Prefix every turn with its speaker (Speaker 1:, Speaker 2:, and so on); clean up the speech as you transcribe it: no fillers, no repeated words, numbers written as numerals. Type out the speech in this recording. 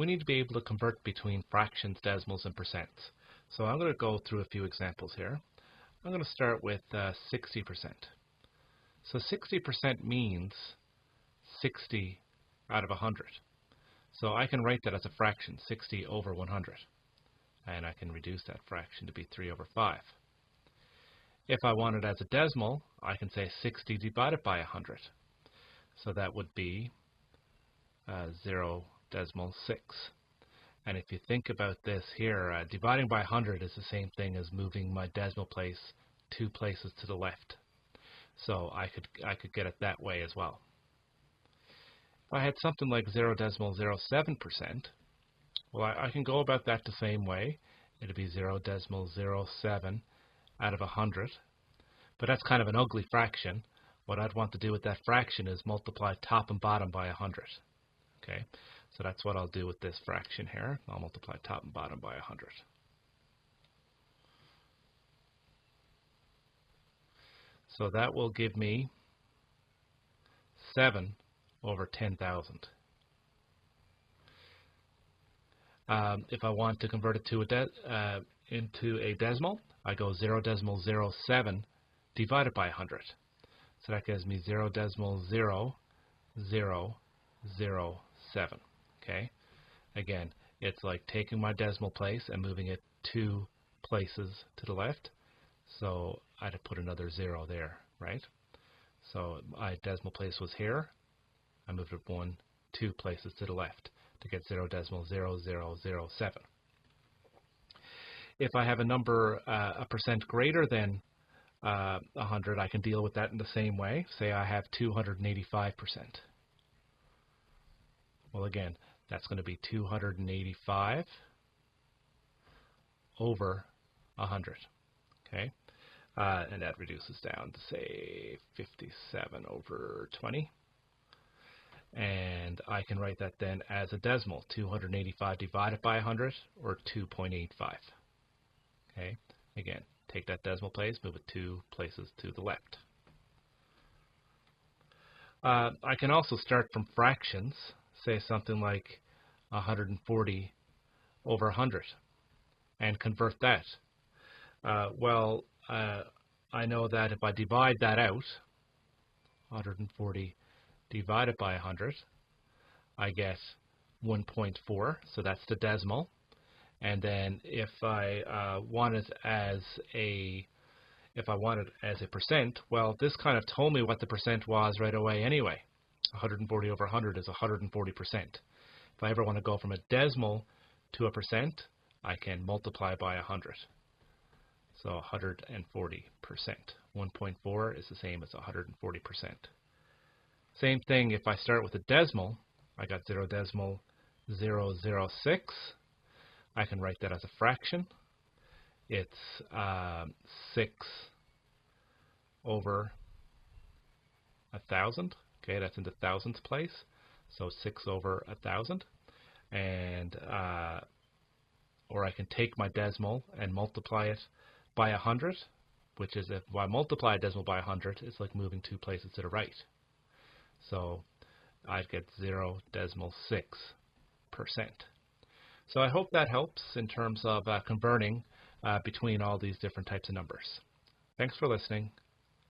Speaker 1: we need to be able to convert between fractions, decimals, and percents. So I'm going to go through a few examples here. I'm going to start with 60%. So 60% means 60 out of 100. So I can write that as a fraction, 60 over 100. And I can reduce that fraction to be 3 over 5. If I want it as a decimal, I can say 60 divided by 100. So that would be 0.6. And if you think about this here, dividing by 100 is the same thing as moving my decimal place 2 places to the left. So I could get it that way as well. If I had something like 0.07%, well, I can go about that the same way. It'd be 0.07 out of 100. But that's kind of an ugly fraction. What I'd want to do with that fraction is multiply top and bottom by 100. Okay, so that's what I'll do with this fraction here. I'll multiply top and bottom by 100. So that will give me 7 over 10,000. If I want to convert it to into a decimal, I go 0.07 divided by 100. So that gives me 0.0007. Okay. Again, it's like taking my decimal place and moving it 2 places to the left. So I'd have put another 0 there, right? So my decimal place was here. I moved it 2 places to the left to get 0.0007. If I have a number, a percent greater than 100, I can deal with that in the same way. Say I have 285%. Well, again, that's going to be 285 over 100. Okay, and that reduces down to say 57 over 20. And I can write that then as a decimal, 285 divided by 100, or 2.85. Okay, again, take that decimal place, move it 2 places to the left. I can also start from fractions, say something like 140 over 100, and convert that. I know that if I divide that out, 140 divided by 100, I get 1.4, so that's the decimal. And then if I want it as a percent, well, this kind of told me what the percent was right away anyway. 140 over 100 is 140%. If I ever want to go from a decimal to a percent, I can multiply by 100. So 140%. 1.4 is the same as 140%. Same thing if I start with a decimal. I got 0.006. I can write that as a fraction. It's 6 over 1,000. Okay, that's in the thousandths place. So 6 over 1,000. And or I can take my decimal and multiply it by 100, which is if I multiply a decimal by 100, it's like moving 2 places to the right. So I'd get 0.6%. So I hope that helps in terms of converting between all these different types of numbers. Thanks for listening.